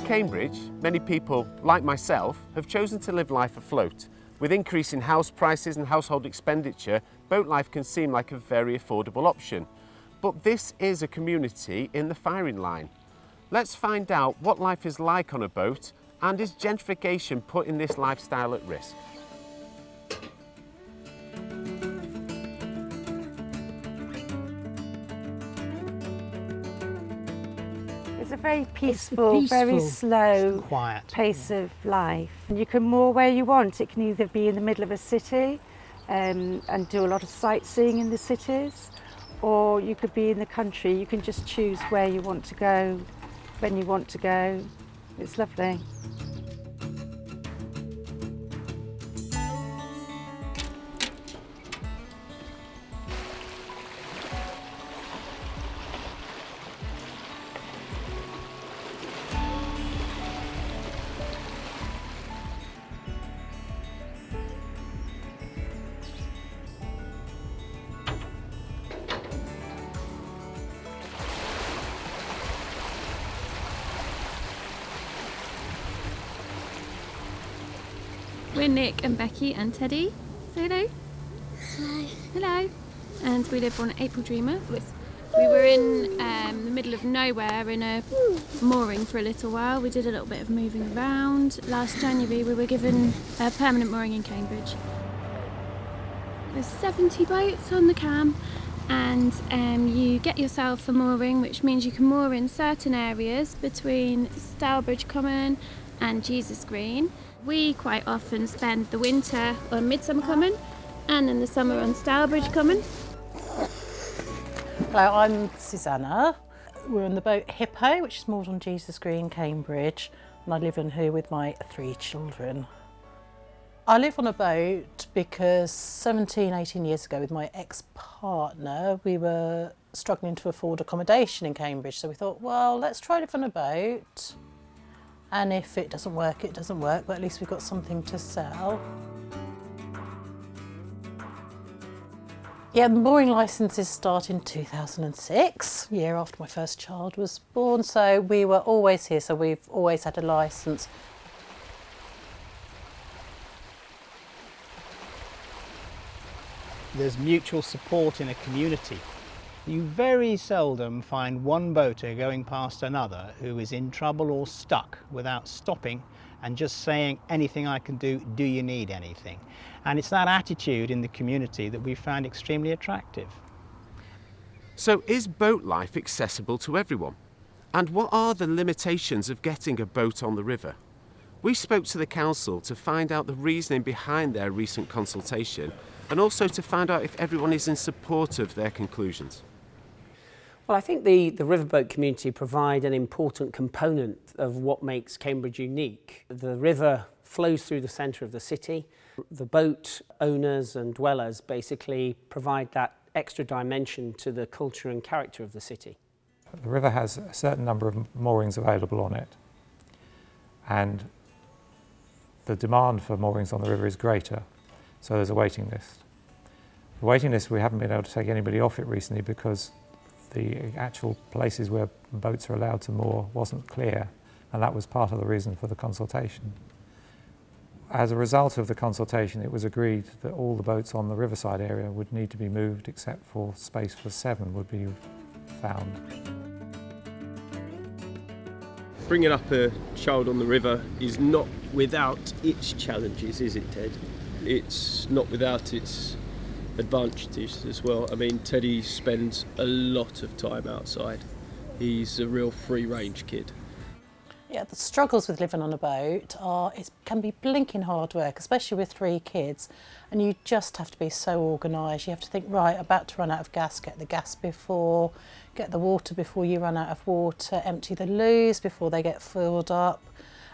Cambridge, many people, like myself, have chosen to live life afloat. With increasing house prices and household expenditure, boat life can seem like a very affordable option. But this is a community in the firing line. Let's find out what life is like on a boat, and is gentrification putting this lifestyle at risk? It's a very peaceful, very slow, quiet pace of life. You can moor where you want. It can either be in the middle of a city and do a lot of sightseeing in the cities, or you could be in the country. You can just choose where you want to go, when you want to go. It's lovely. We're Nick and Becky and Teddy. Say hello. Hi. Hello. And we live on April Dreamer. We were in the middle of nowhere in a mooring for a little while. We did a little bit of moving around. Last January we were given a permanent mooring in Cambridge. There's 70 boats on the cam, and you get yourself a mooring, which means you can moor in certain areas between Stourbridge Common and Jesus Green. We quite often spend the winter on Midsummer Common and in the summer on Stourbridge Common. Hello, I'm Susanna. We're on the boat Hippo, which is moored on Jesus Green, Cambridge, and I live in here with my 3 children. I live on a boat because 17, 18 years ago with my ex-partner, we were struggling to afford accommodation in Cambridge, so we thought, well, let's try live on a boat. And if it doesn't work, it doesn't work, but at least we've got something to sell. Yeah, the mooring licences start in 2006, a year after my first child was born, so we were always here, so we've always had a licence. There's mutual support in a community. You very seldom find one boater going past another who is in trouble or stuck without stopping and just saying, anything I can do you need anything? And it's that attitude in the community that we found extremely attractive. So is boat life accessible to everyone? And what are the limitations of getting a boat on the river? We spoke to the council to find out the reasoning behind their recent consultation, and also to find out if everyone is in support of their conclusions. Well, I think the riverboat community provide an important component of what makes Cambridge unique. The river flows through the centre of the city. The boat owners and dwellers basically provide that extra dimension to the culture and character of the city. The river has a certain number of moorings available on it, and the demand for moorings on the river is greater, so there's a waiting list. The waiting list, we haven't been able to take anybody off it recently because the actual places where boats are allowed to moor wasn't clear, and that was part of the reason for the consultation. As a result of the consultation, it was agreed that all the boats on the riverside area would need to be moved, except for space for 7 would be found. Bringing up a child on the river is not without its challenges, is it, Ted? It's not without its advantages as well. I mean, Teddy spends a lot of time outside. He's a real free-range kid. Yeah, the struggles with living on a boat can be blinking hard work, especially with 3 kids, and you just have to be so organised. You have to think, right, about to run out of gas, get the gas before, get the water before you run out of water, empty the loos before they get filled up.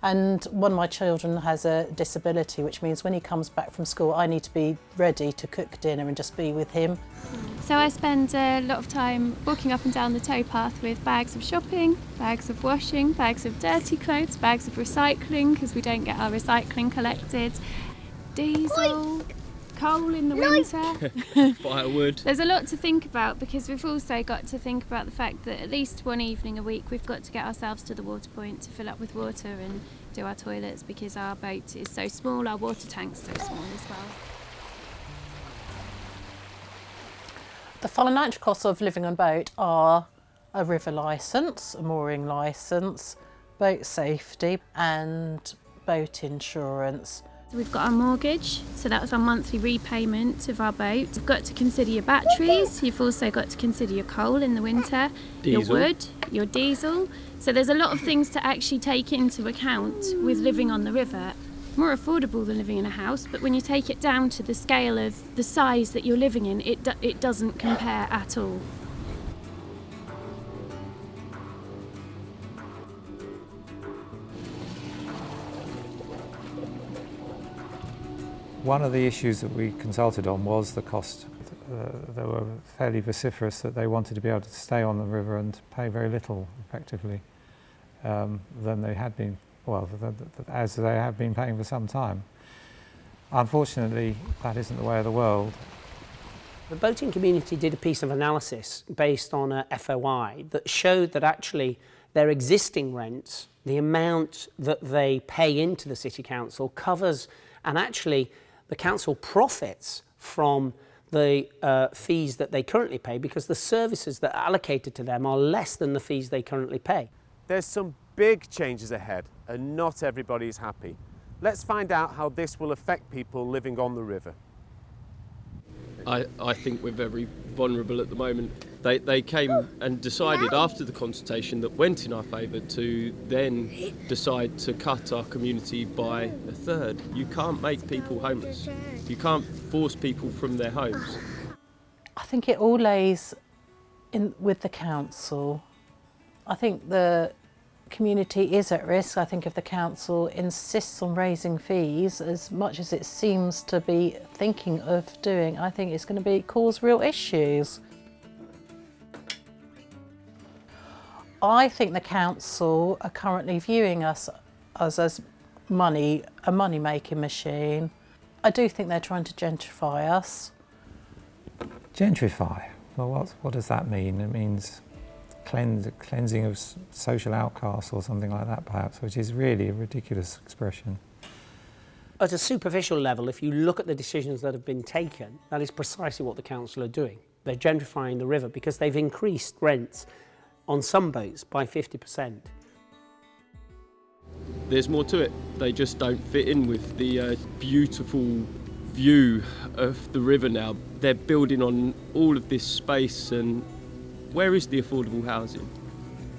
And one of my children has a disability, which means when he comes back from school, I need to be ready to cook dinner and just be with him. So I spend a lot of time walking up and down the towpath with bags of shopping, bags of washing, bags of dirty clothes, bags of recycling because we don't get our recycling collected, diesel, coal in the winter. Firewood. There's a lot to think about, because we've also got to think about the fact that at least one evening a week we've got to get ourselves to the water point to fill up with water and do our toilets, because our boat is so small, our water tank's so small as well. The financial costs of living on a boat are a river licence, a mooring licence, boat safety and boat insurance. We've got our mortgage, so that's our monthly repayment of our boat. You've got to consider your batteries, you've also got to consider your coal in the winter, Diesel. your wood, your diesel. So there's a lot of things to actually take into account with living on the river. More affordable than living in a house, but when you take it down to the scale of the size that you're living in, it doesn't compare at all. One of the issues that we consulted on was the cost. They were fairly vociferous that they wanted to be able to stay on the river and pay very little, effectively, than they had been, well, as they have been paying for some time. Unfortunately, that isn't the way of the world. The boating community did a piece of analysis based on a FOI that showed that actually their existing rents, the amount that they pay into the City Council covers, and actually the council profits from the fees that they currently pay, because the services that are allocated to them are less than the fees they currently pay. There's some big changes ahead and not everybody is happy. Let's find out how this will affect people living on the river. I think we're very vulnerable at the moment. They came and decided after the consultation that went in our favour to then decide to cut our community by a third. You can't make people homeless. You can't force people from their homes. I think it all lays in with the council. I think the community is at risk. I think if the council insists on raising fees as much as it seems to be thinking of doing, I think it's going to cause real issues. I think the council are currently viewing us as a money-making machine. I do think they're trying to gentrify us. Gentrify? Well, what does that mean? It means cleansing of social outcasts or something like that, perhaps, which is really a ridiculous expression. At a superficial level, if you look at the decisions that have been taken, that is precisely what the council are doing. They're gentrifying the river because they've increased rents on some boats by 50%. There's more to it. They just don't fit in with the beautiful view of the river now. They're building on all of this space, and where is the affordable housing?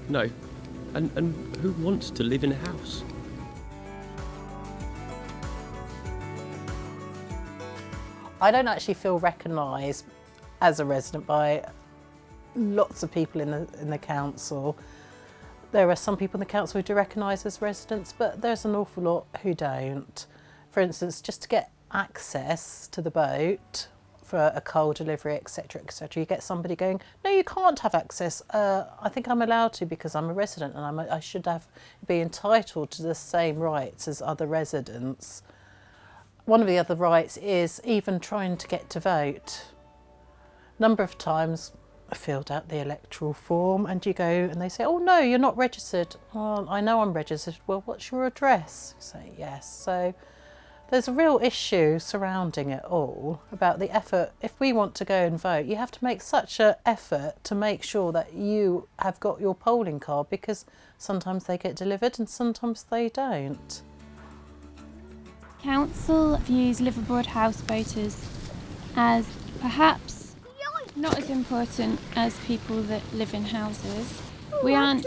No. And who wants to live in a house? I don't actually feel recognised as a resident by lots of people in the council. There are some people in the council who do recognise as residents, but there's an awful lot who don't. For instance, just to get access to the boat for a coal delivery, etc., etc., you get somebody going, no, you can't have access. I think I'm allowed to because I'm a resident and I should be entitled to the same rights as other residents. One of the other rights is even trying to get to vote. A number of times I filled out the electoral form and you go and they say, oh no, you're not registered. Oh, I know I'm registered. Well, what's your address? You say yes. So there's a real issue surrounding it all about the effort. If we want to go and vote, you have to make such an effort to make sure that you have got your polling card, because sometimes they get delivered and sometimes they don't. Council views liveaboard houseboaters as perhaps not as important as people that live in houses. We aren't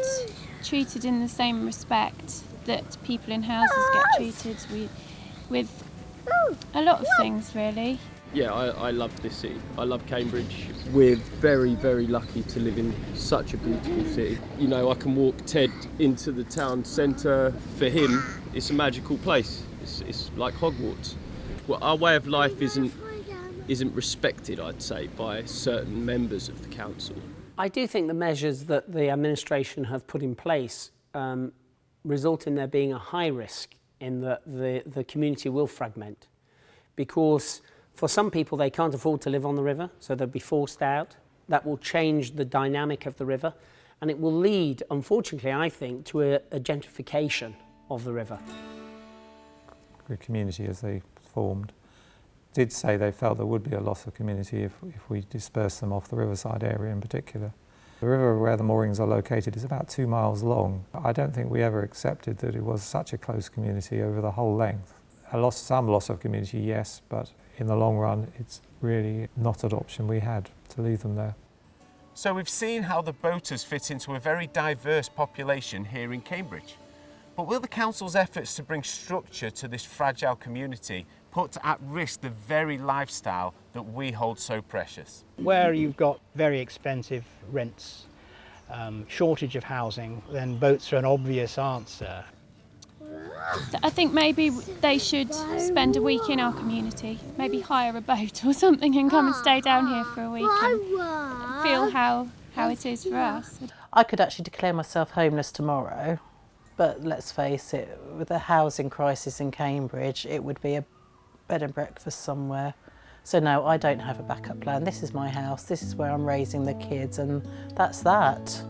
treated in the same respect that people in houses get treated with a lot of things, really. Yeah, I love this city. I love Cambridge. We're very, very lucky to live in such a beautiful city. You know, I can walk Ted into the town centre. For him, it's a magical place. It's like Hogwarts. Well, our way of life isn't respected, I'd say, by certain members of the council. I do think the measures that the administration have put in place result in there being a high risk in that the community will fragment, because For some people, they can't afford to live on the river, so they'll be forced out. That will change the dynamic of the river, and it will lead, unfortunately, I think, to a gentrification of the river. The community, as they formed, did say they felt there would be a loss of community if we dispersed them off the riverside area in particular. The river where the moorings are located is about 2 miles long. I don't think we ever accepted that it was such a close community over the whole length. Some loss of community, yes, but in the long run, it's really not an option we had to leave them there. So we've seen how the boaters fit into a very diverse population here in Cambridge. But will the council's efforts to bring structure to this fragile community put at risk the very lifestyle that we hold so precious? Where you've got very expensive rents, shortage of housing, then boats are an obvious answer. I think maybe they should spend a week in our community, maybe hire a boat or something and come and stay down here for a week and feel how it is for us. I could actually declare myself homeless tomorrow, but let's face it, with the housing crisis in Cambridge, it would be a bed and breakfast somewhere. So no, I don't have a backup plan. This is my house, this is where I'm raising the kids, and that's that.